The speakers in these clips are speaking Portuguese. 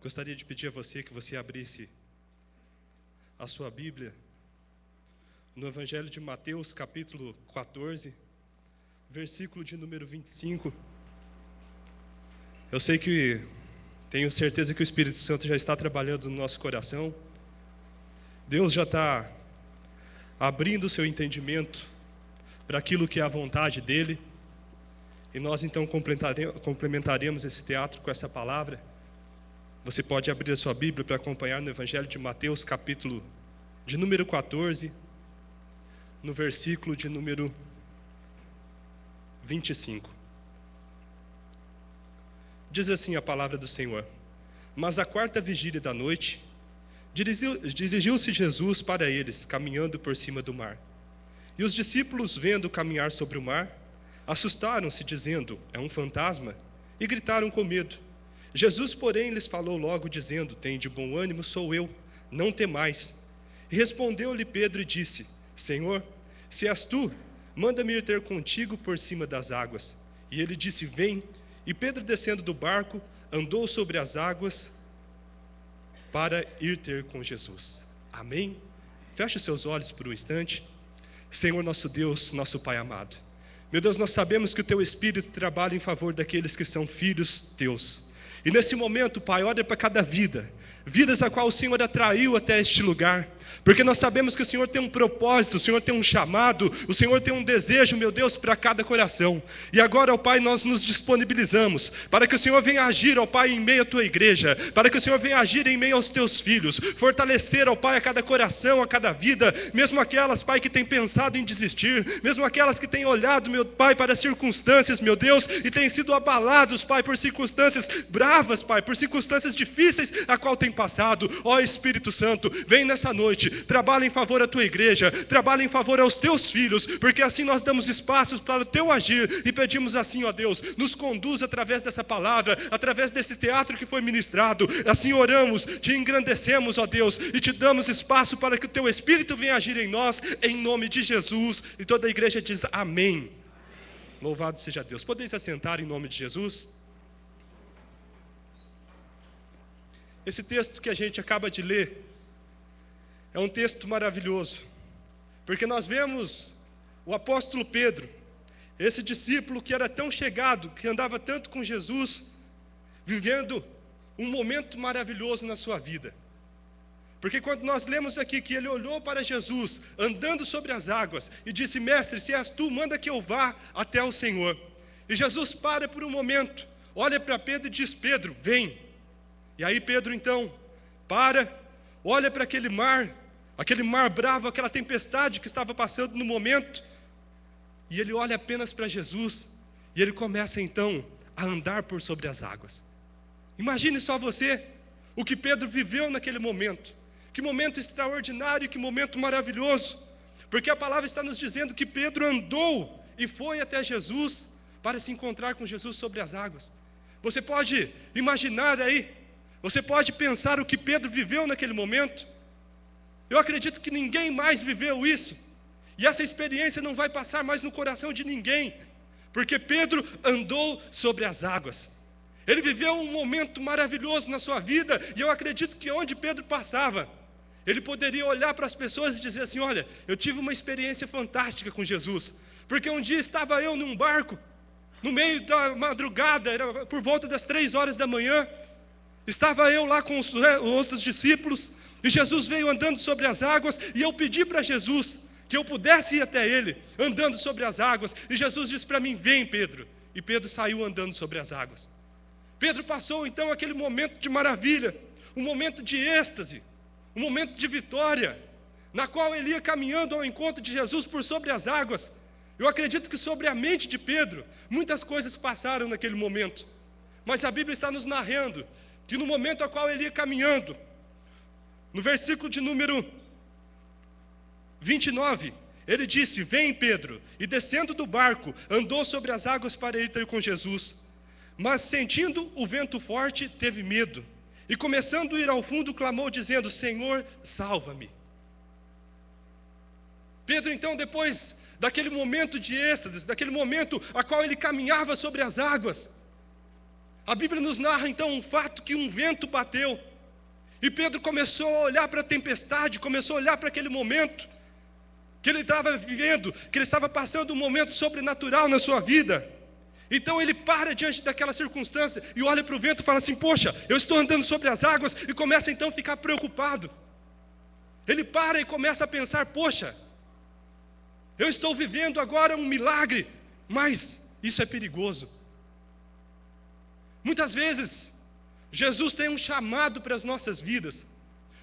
Gostaria de pedir a você que você abrisse a sua Bíblia no Evangelho de Mateus, capítulo 14, versículo de número 25. Eu sei que, tenho certeza que o Espírito Santo já está trabalhando no nosso coração. Deus já está abrindo o seu entendimento para aquilo que é a vontade dEle. E nós então complementaremos esse teatro com essa palavra. Você pode abrir a sua Bíblia para acompanhar no Evangelho de Mateus, capítulo de número 14, no versículo de número 25. Diz assim a palavra do Senhor: Mas à quarta vigília da noite, dirigiu-se Jesus para eles, caminhando por cima do mar. E os discípulos, vendo caminhar sobre o mar, assustaram-se, dizendo: É um fantasma, e gritaram com medo. Jesus, porém, lhes falou logo, dizendo: Tende bom ânimo, sou eu, não temais. E respondeu-lhe Pedro e disse: Senhor, se és tu, manda-me ir ter contigo por cima das águas. E ele disse: Vem. E Pedro, descendo do barco, andou sobre as águas para ir ter com Jesus. Amém? Feche os seus olhos por um instante. Senhor nosso Deus, nosso Pai amado, meu Deus, nós sabemos que o Teu Espírito trabalha em favor daqueles que são filhos Teus. E nesse momento, Pai, olha para cada vida, vidas a qual o Senhor atraiu até este lugar, porque nós sabemos que o Senhor tem um propósito, o Senhor tem um chamado, o Senhor tem um desejo, meu Deus, para cada coração. E agora, ó Pai, nós nos disponibilizamos para que o Senhor venha agir, ó Pai, em meio à Tua igreja, para que o Senhor venha agir em meio aos Teus filhos, fortalecer, ó Pai, a cada coração, a cada vida, mesmo aquelas, Pai, que têm pensado em desistir, mesmo aquelas que têm olhado, meu Pai, para circunstâncias, meu Deus, e têm sido abalados, Pai, por circunstâncias bravas, Pai, por circunstâncias difíceis a qual tem passado. Ó Espírito Santo, vem nessa noite, trabalha em favor da Tua igreja, trabalha em favor aos Teus filhos, porque assim nós damos espaços para o Teu agir, e pedimos assim, ó Deus, nos conduz através dessa palavra, através desse teatro que foi ministrado. Assim oramos, te engrandecemos, ó Deus, e te damos espaço para que o Teu Espírito venha agir em nós, em nome de Jesus. E toda a igreja diz amém. Amém. Louvado seja Deus. Podem se assentar em nome de Jesus? Esse texto que a gente acaba de ler é um texto maravilhoso, porque nós vemos o apóstolo Pedro, esse discípulo que era tão chegado, que andava tanto com Jesus, vivendo um momento maravilhoso na sua vida. Porque quando nós lemos aqui que ele olhou para Jesus, andando sobre as águas, e disse: Mestre, se és tu, manda que eu vá até o Senhor. E Jesus para por um momento, olha para Pedro e diz: Pedro, vem. E aí Pedro então para, olha para aquele mar bravo, aquela tempestade que estava passando no momento, e ele olha apenas para Jesus, e ele começa então a andar por sobre as águas. Imagine só você, o que Pedro viveu naquele momento, que momento extraordinário, que momento maravilhoso, porque a palavra está nos dizendo que Pedro andou e foi até Jesus, para se encontrar com Jesus sobre as águas. Você pode imaginar aí, você pode pensar o que Pedro viveu naquele momento. Eu acredito que ninguém mais viveu isso, e essa experiência não vai passar mais no coração de ninguém, porque Pedro andou sobre as águas. Ele viveu um momento maravilhoso na sua vida, e eu acredito que onde Pedro passava, ele poderia olhar para as pessoas e dizer assim: olha, eu tive uma experiência fantástica com Jesus, porque um dia estava eu num barco, no meio da madrugada, era por volta das 3 horas da manhã, estava eu lá com os outros discípulos, e Jesus veio andando sobre as águas, e eu pedi para Jesus que eu pudesse ir até Ele, andando sobre as águas, e Jesus disse para mim: vem, Pedro. E Pedro saiu andando sobre as águas. Pedro passou então aquele momento de maravilha, um momento de êxtase, um momento de vitória, na qual ele ia caminhando ao encontro de Jesus por sobre as águas. Eu acredito que sobre a mente de Pedro, muitas coisas passaram naquele momento, mas a Bíblia está nos narrando que no momento ao qual ele ia caminhando, no versículo de número 29, ele disse: vem, Pedro, e descendo do barco, andou sobre as águas para ir ter com Jesus. Mas sentindo o vento forte, teve medo, e começando a ir ao fundo, clamou dizendo: Senhor, salva-me. Pedro então, depois daquele momento de êxtase, daquele momento a qual ele caminhava sobre as águas, A Bíblia nos narra então um fato que um vento bateu, e Pedro começou a olhar para a tempestade, começou a olhar para aquele momento que ele estava vivendo, que ele estava passando um momento sobrenatural na sua vida. Então ele para diante daquela circunstância e olha para o vento e fala assim: poxa, eu estou andando sobre as águas, e começa então a ficar preocupado. Ele para e começa a pensar: poxa, eu estou vivendo agora um milagre, mas isso é perigoso. Muitas vezes Jesus tem um chamado para as nossas vidas.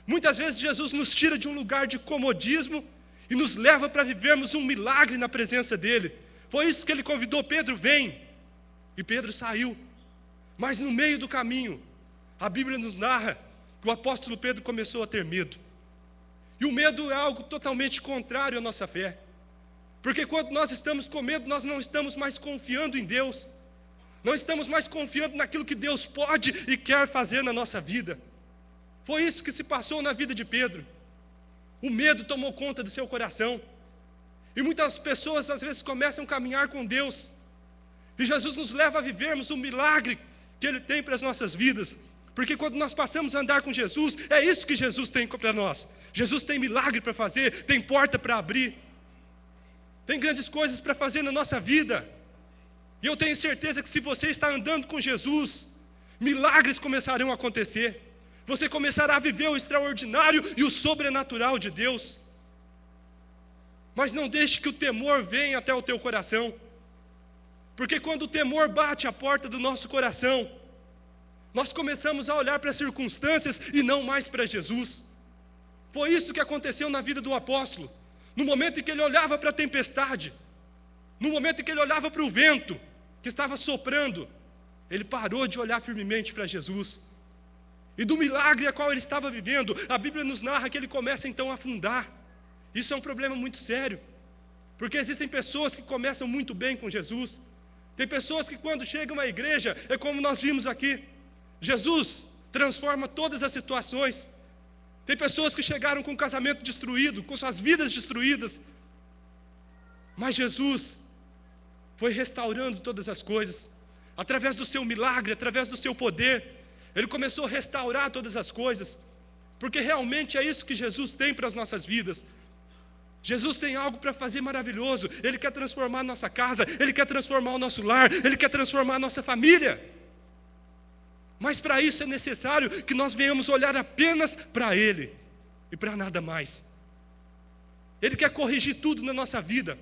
Muitas vezes Jesus nos tira de um lugar de comodismo e nos leva para vivermos um milagre na presença dele. Foi isso que ele convidou Pedro: vem. E Pedro saiu. Mas no meio do caminho, a Bíblia nos narra que o apóstolo Pedro começou a ter medo. E o medo é algo totalmente contrário à nossa fé. Porque quando nós estamos com medo, nós não estamos mais confiando em Deus. Não estamos mais confiando naquilo que Deus pode e quer fazer na nossa vida. Foi isso que se passou na vida de Pedro. O medo tomou conta do seu coração. E muitas pessoas às vezes começam a caminhar com Deus. E Jesus nos leva a vivermos o milagre que Ele tem para as nossas vidas. Porque quando nós passamos a andar com Jesus, é isso que Jesus tem para nós. Jesus tem milagre para fazer, tem porta para abrir. Tem grandes coisas para fazer na nossa vida. E eu tenho certeza que se você está andando com Jesus, milagres começarão a acontecer. Você começará a viver o extraordinário e o sobrenatural de Deus. Mas não deixe que o temor venha até o teu coração. Porque quando o temor bate à porta do nosso coração, nós começamos a olhar para as circunstâncias e não mais para Jesus. Foi isso que aconteceu na vida do apóstolo. No momento em que ele olhava para a tempestade, no momento em que ele olhava para o vento que estava soprando, ele parou de olhar firmemente para Jesus. E do milagre a qual ele estava vivendo, a Bíblia nos narra que ele começa então a afundar. Isso é um problema muito sério, porque existem pessoas que começam muito bem com Jesus. Tem pessoas que quando chegam à igreja, é como nós vimos aqui, Jesus transforma todas as situações. Tem pessoas que chegaram com o casamento destruído, com suas vidas destruídas, mas Jesus foi restaurando todas as coisas, através do seu milagre, através do seu poder. Ele começou a restaurar todas as coisas, porque realmente é isso que Jesus tem para as nossas vidas. Jesus tem algo para fazer maravilhoso. Ele quer transformar a nossa casa, Ele quer transformar o nosso lar, Ele quer transformar a nossa família. Mas para isso é necessário que nós venhamos olhar apenas para Ele e para nada mais. Ele quer corrigir tudo na nossa vida.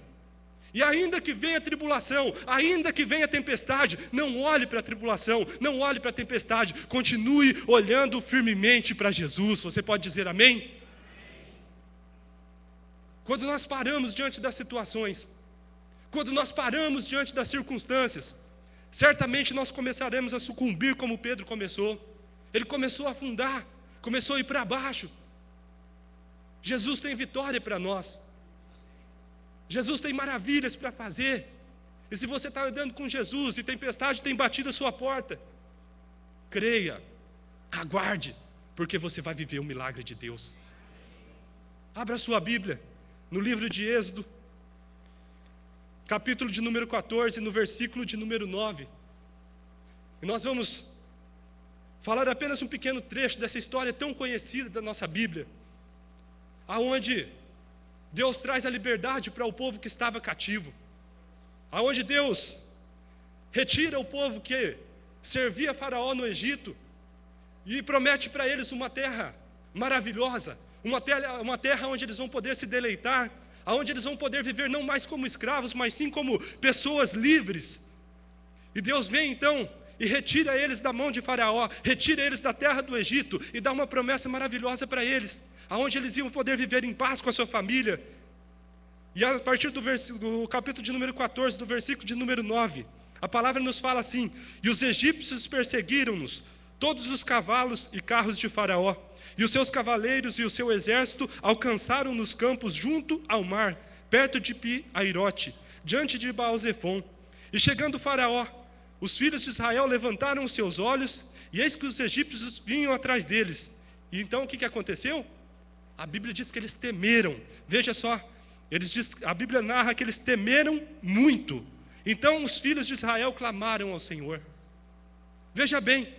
E ainda que venha a tribulação, ainda que venha a tempestade, não olhe para a tribulação, não olhe para a tempestade, continue olhando firmemente para Jesus. Você pode dizer amém? Quando nós paramos diante das situações, quando nós paramos diante das circunstâncias, certamente nós começaremos a sucumbir como Pedro começou. Ele começou a afundar, começou a ir para baixo. Jesus tem vitória para nós. Jesus tem maravilhas para fazer. E se você está andando com Jesus e tempestade tem batido a sua porta, creia, aguarde, porque você vai viver o milagre de Deus. Abra sua Bíblia no livro de Êxodo, capítulo de número 14, no versículo de número 9. E nós vamos falar apenas um pequeno trecho dessa história tão conhecida da nossa Bíblia, aonde Deus traz a liberdade para o povo que estava cativo, aonde Deus retira o povo que servia Faraó no Egito e promete para eles uma terra maravilhosa, uma terra onde eles vão poder se deleitar, onde eles vão poder viver não mais como escravos, mas sim como pessoas livres. E Deus vem então e retira eles da mão de Faraó, retira eles da terra do Egito e dá uma promessa maravilhosa para eles, aonde eles iam poder viver em paz com a sua família. E a partir do capítulo de número 14, do versículo de número 9, a palavra nos fala assim: e os egípcios perseguiram-nos, todos os cavalos e carros de Faraó, e os seus cavaleiros e o seu exército alcançaram nos campos junto ao mar, perto de Pi-Airote, diante de Baal-Zefon. E chegando Faraó, os filhos de Israel levantaram os seus olhos, e eis que os egípcios vinham atrás deles. E então o que aconteceu? A Bíblia diz que eles temeram. Veja só, a Bíblia narra que eles temeram muito. Então os filhos de Israel clamaram ao Senhor. Veja bem,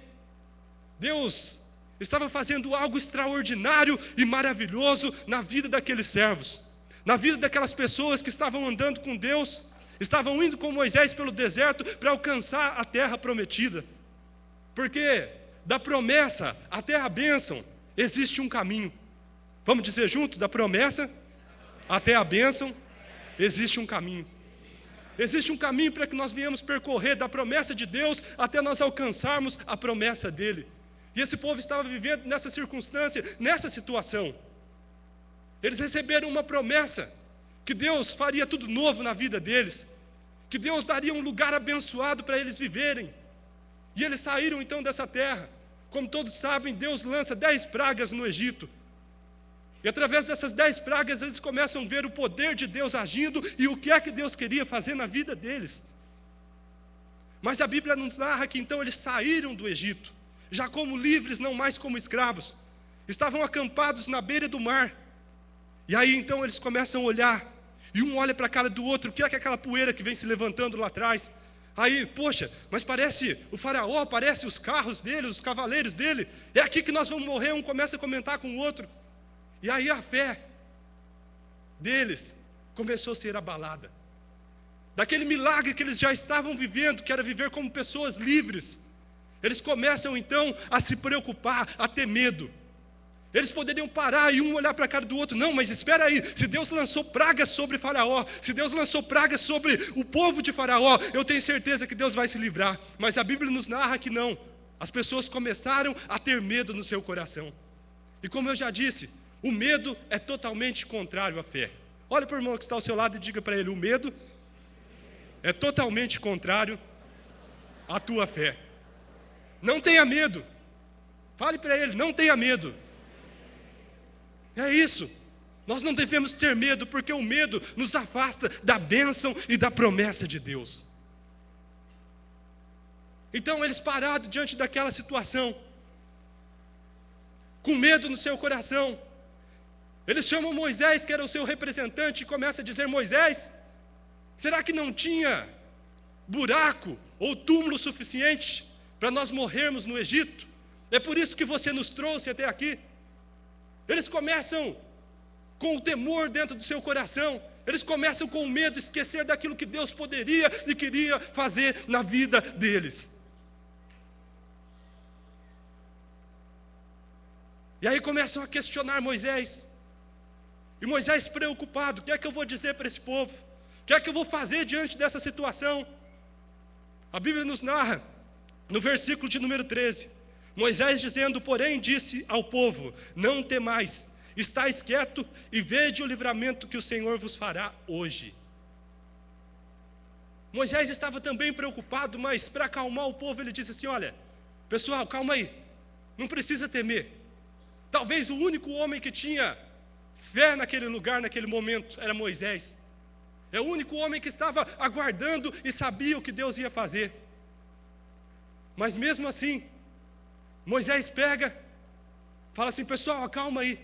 Deus estava fazendo algo extraordinário e maravilhoso na vida daqueles servos, na vida daquelas pessoas que estavam andando com Deus, estavam indo com Moisés pelo deserto para alcançar a terra prometida. Porque da promessa até a bênção existe um caminho. Vamos dizer junto? Da promessa até a bênção existe um caminho. Existe um caminho para que nós venhamos percorrer da promessa de Deus até nós alcançarmos a promessa dele. E esse povo estava vivendo nessa circunstância, nessa situação. Eles receberam uma promessa que Deus faria tudo novo na vida deles, que Deus daria um lugar abençoado para eles viverem. E eles saíram então dessa terra. Como todos sabem, Deus lança 10 pragas no Egito. E através dessas 10 pragas eles começam a ver o poder de Deus agindo e o que é que Deus queria fazer na vida deles. Mas a Bíblia nos narra que então eles saíram do Egito, já como livres, não mais como escravos. Estavam acampados na beira do mar. E aí então eles começam a olhar, e um olha para a cara do outro, o que é aquela poeira que vem se levantando lá atrás? Aí, poxa, mas parece o faraó, parece os carros dele, os cavaleiros dele, é aqui que nós vamos morrer. Um começa a comentar com o outro. E aí a fé deles começou a ser abalada. Daquele milagre que eles já estavam vivendo, que era viver como pessoas livres, eles começam então a se preocupar, a ter medo. Eles poderiam parar e um olhar para a cara do outro. Não, mas espera aí, se Deus lançou pragas sobre Faraó, se Deus lançou pragas sobre o povo de Faraó, eu tenho certeza que Deus vai se livrar. Mas a Bíblia nos narra que não. As pessoas começaram a ter medo no seu coração. E como eu já disse, o medo é totalmente contrário à fé. Olha para o irmão que está ao seu lado e diga para ele: o medo é totalmente contrário à tua fé. Não tenha medo. Fale para ele: não tenha medo. É isso. Nós não devemos ter medo, porque o medo nos afasta da bênção e da promessa de Deus. Então eles parados diante daquela situação, com medo no seu coração, eles chamam Moisés, que era o seu representante, e começa a dizer: Moisés, será que não tinha buraco ou túmulo suficiente para nós morrermos no Egito? É por isso que você nos trouxe até aqui. Eles começam com o temor dentro do seu coração, eles começam com o medo, esquecer daquilo que Deus poderia e queria fazer na vida deles. E aí começam a questionar Moisés. E Moisés preocupado: o que é que eu vou dizer para esse povo? O que é que eu vou fazer diante dessa situação? A Bíblia nos narra, no versículo de número 13, Moisés dizendo: porém disse ao povo: não temais, estais quieto e vede o livramento que o Senhor vos fará hoje. Moisés estava também preocupado, mas para acalmar o povo ele disse assim: olha, pessoal, calma aí, não precisa temer. Talvez o único homem que tinha fé naquele lugar, naquele momento, era Moisés. É o único homem que estava aguardando e sabia o que Deus ia fazer. Mas mesmo assim, Moisés pega, fala assim: pessoal, calma aí,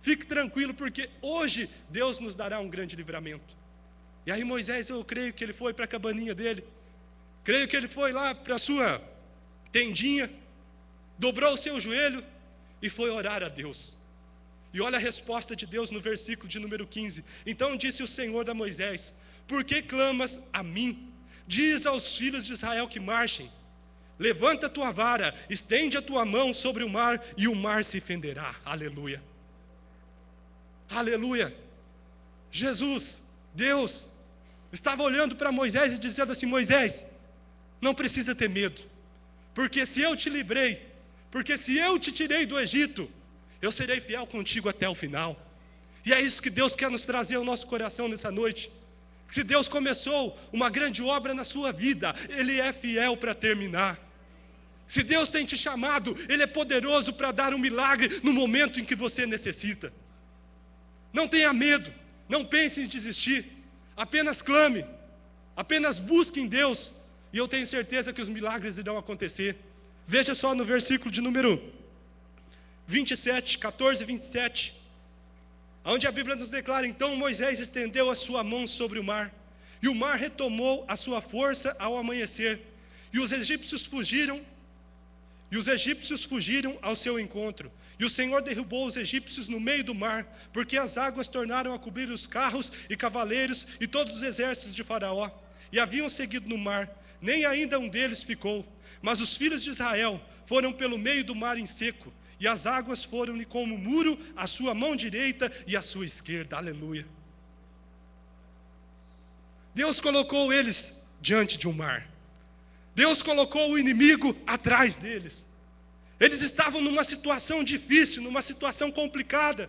fique tranquilo, porque hoje Deus nos dará um grande livramento. E aí Moisés, eu creio que ele foi para a cabaninha dele, creio que ele foi lá para a sua tendinha, dobrou o seu joelho e foi orar a Deus. E olha a resposta de Deus no versículo de número 15. Então disse o Senhor a Moisés: por que clamas a mim? Diz aos filhos de Israel que marchem. Levanta a tua vara, estende a tua mão sobre o mar, e o mar se fenderá. Aleluia. Aleluia. Jesus, Deus, estava olhando para Moisés e dizendo assim: Moisés, não precisa ter medo, porque se eu te livrei, porque se eu te tirei do Egito, eu serei fiel contigo até o final. E é isso que Deus quer nos trazer ao nosso coração nessa noite. Se Deus começou uma grande obra na sua vida, Ele é fiel para terminar. Se Deus tem te chamado, Ele é poderoso para dar um milagre no momento em que você necessita. Não tenha medo, não pense em desistir, apenas clame, apenas busque em Deus, e eu tenho certeza que os milagres irão acontecer. Veja só no versículo de número 27, 14 e 27, onde a Bíblia nos declara: então Moisés estendeu a sua mão sobre o mar, e o mar retomou a sua força ao amanhecer, e os egípcios fugiram e os egípcios fugiram ao seu encontro. E o Senhor derrubou os egípcios no meio do mar, porque as águas tornaram a cobrir os carros e cavaleiros e todos os exércitos de Faraó. E haviam seguido no mar, nem ainda um deles ficou. Mas os filhos de Israel foram pelo meio do mar em seco, e as águas foram-lhe como muro à sua mão direita e à sua esquerda. Aleluia. Deus colocou eles diante de um mar. Deus colocou o inimigo atrás deles. Eles estavam numa situação difícil, numa situação complicada.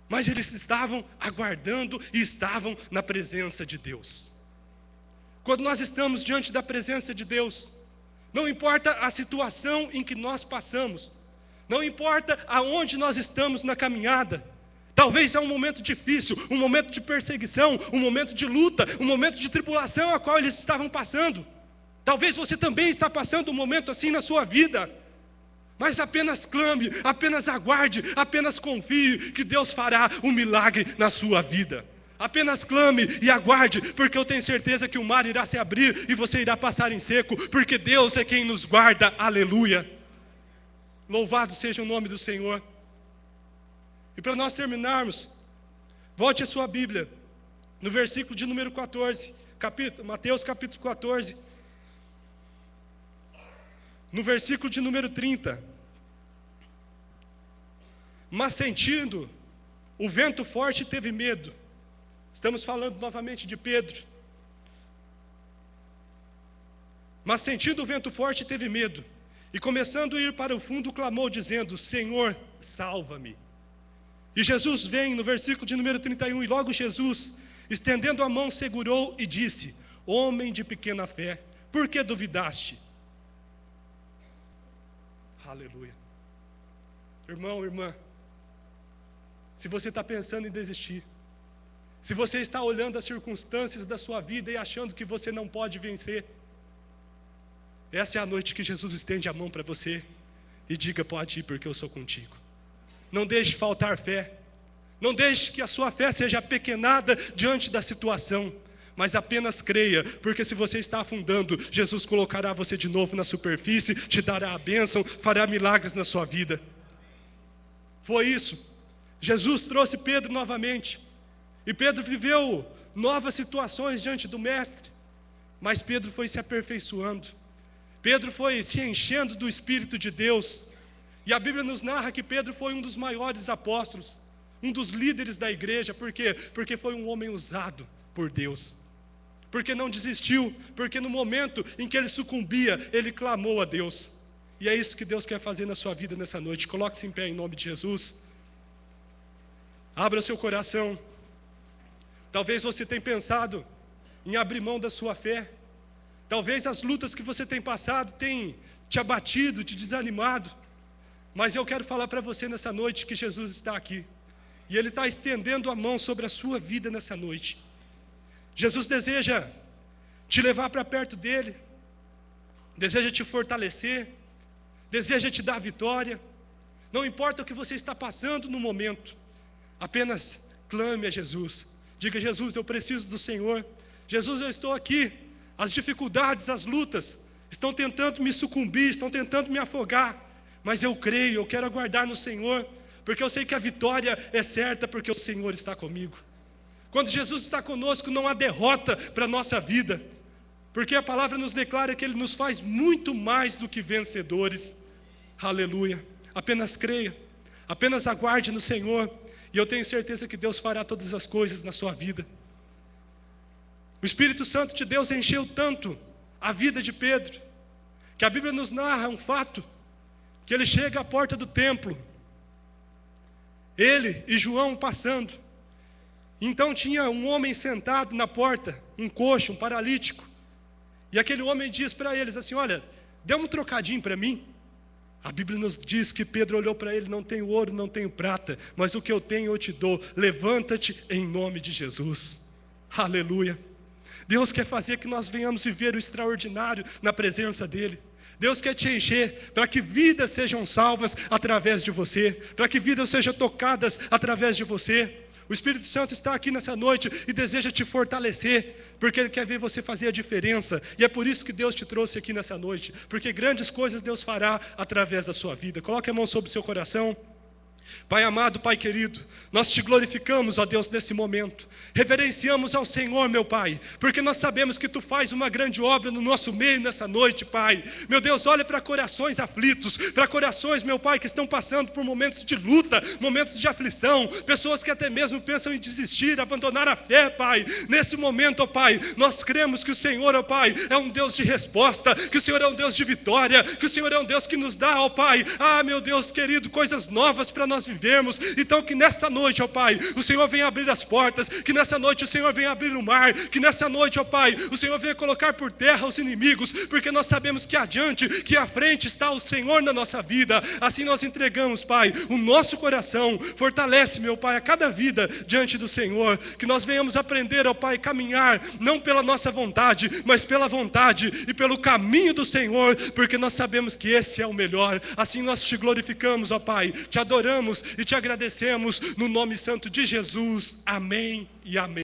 Mas eles estavam aguardando e estavam na presença de Deus. Quando nós estamos diante da presença de Deus, não importa a situação em que nós passamos, não importa aonde nós estamos na caminhada, talvez é um momento difícil, um momento de perseguição, um momento de luta, um momento de tribulação a qual eles estavam passando. Talvez você também está passando um momento assim na sua vida. Mas apenas clame, apenas aguarde, apenas confie que Deus fará um milagre na sua vida. Apenas clame e aguarde, porque eu tenho certeza que o mar irá se abrir e você irá passar em seco, porque Deus é quem nos guarda. Aleluia. Louvado seja o nome do Senhor. E para nós terminarmos, volte a sua Bíblia no versículo de número 14, Mateus capítulo 14, no versículo de número 30. Mas sentindo o vento forte teve medo. Estamos falando novamente de Pedro. Mas sentindo o vento forte teve medo, e começando a ir para o fundo clamou dizendo: Senhor, salva-me. E Jesus vem no versículo de número 31, e logo Jesus, estendendo a mão, segurou e disse: Homem de pequena fé, por que duvidaste? Aleluia. Irmão, irmã, se você está pensando em desistir, se você está olhando as circunstâncias da sua vida e achando que você não pode vencer, essa é a noite que Jesus estende a mão para você e diga: pode ir, porque eu sou contigo. Não deixe faltar fé, não deixe que a sua fé seja apequenada diante da situação, mas apenas creia, porque se você está afundando, Jesus colocará você de novo na superfície, te dará a bênção, fará milagres na sua vida. Foi isso. Jesus trouxe Pedro novamente, e Pedro viveu novas situações diante do Mestre, mas Pedro foi se aperfeiçoando, Pedro foi se enchendo do Espírito de Deus, e a Bíblia nos narra que Pedro foi um dos maiores apóstolos, um dos líderes da igreja. Por quê? Porque foi um homem usado por Deus, porque não desistiu, porque no momento em que ele sucumbia, ele clamou a Deus. E é isso que Deus quer fazer na sua vida nessa noite. Coloque-se em pé em nome de Jesus. Abra o seu coração. Talvez você tenha pensado em abrir mão da sua fé. Talvez as lutas que você tem passado tenham te abatido, te desanimado. Mas eu quero falar para você nessa noite que Jesus está aqui. E Ele está estendendo a mão sobre a sua vida nessa noite. Jesus deseja te levar para perto dEle. Deseja te fortalecer. Deseja te dar vitória. Não importa o que você está passando no momento. Apenas clame a Jesus. Diga: Jesus, eu preciso do Senhor. Jesus, eu estou aqui. As dificuldades, as lutas estão tentando me sucumbir, estão tentando me afogar. Mas eu creio, eu quero aguardar no Senhor, porque eu sei que a vitória é certa, porque o Senhor está comigo. Quando Jesus está conosco, não há derrota para a nossa vida, porque a palavra nos declara que Ele nos faz muito mais do que vencedores. Aleluia. Apenas creia, apenas aguarde no Senhor, e eu tenho certeza que Deus fará todas as coisas na sua vida. O Espírito Santo de Deus encheu tanto a vida de Pedro, que a Bíblia nos narra um fato, que ele chega à porta do templo, ele e João passando. Então tinha um homem sentado na porta, um coxo, um paralítico, e aquele homem diz para eles assim: olha, dê um trocadinho para mim. A Bíblia nos diz que Pedro olhou para ele: não tenho ouro, não tenho prata, mas o que eu tenho eu te dou, levanta-te em nome de Jesus. Aleluia. Deus quer fazer que nós venhamos viver o extraordinário na presença dEle. Deus quer te encher para que vidas sejam salvas através de você, para que vidas sejam tocadas através de você. O Espírito Santo está aqui nessa noite e deseja te fortalecer, porque Ele quer ver você fazer a diferença. E é por isso que Deus te trouxe aqui nessa noite, porque grandes coisas Deus fará através da sua vida. Coloque a mão sobre o seu coração. Pai amado, Pai querido, nós te glorificamos, ó Deus, nesse momento. Reverenciamos ao Senhor, meu Pai, porque nós sabemos que Tu faz uma grande obra no nosso meio nessa noite, Pai. Meu Deus, olha para corações aflitos, para corações, meu Pai, que estão passando por momentos de luta, momentos de aflição, pessoas que até mesmo pensam em desistir, abandonar a fé, Pai. Nesse momento, ó Pai, nós cremos que o Senhor, ó Pai, é um Deus de resposta, que o Senhor é um Deus de vitória, que o Senhor é um Deus que nos dá, ó Pai, meu Deus querido, coisas novas para nós vivermos. Então que nesta noite, ó Pai, o Senhor venha abrir as portas, que nessa noite o Senhor venha abrir o mar, que nessa noite, ó Pai, o Senhor venha colocar por terra os inimigos, porque nós sabemos que adiante, que à frente está o Senhor na nossa vida. Assim nós entregamos, Pai, o nosso coração. Fortalece, meu Pai, a cada vida diante do Senhor, que nós venhamos aprender, ó Pai, caminhar não pela nossa vontade, mas pela vontade e pelo caminho do Senhor, porque nós sabemos que esse é o melhor. Assim nós te glorificamos, ó Pai, te adoramos e te agradecemos no nome santo de Jesus. Amém e amém.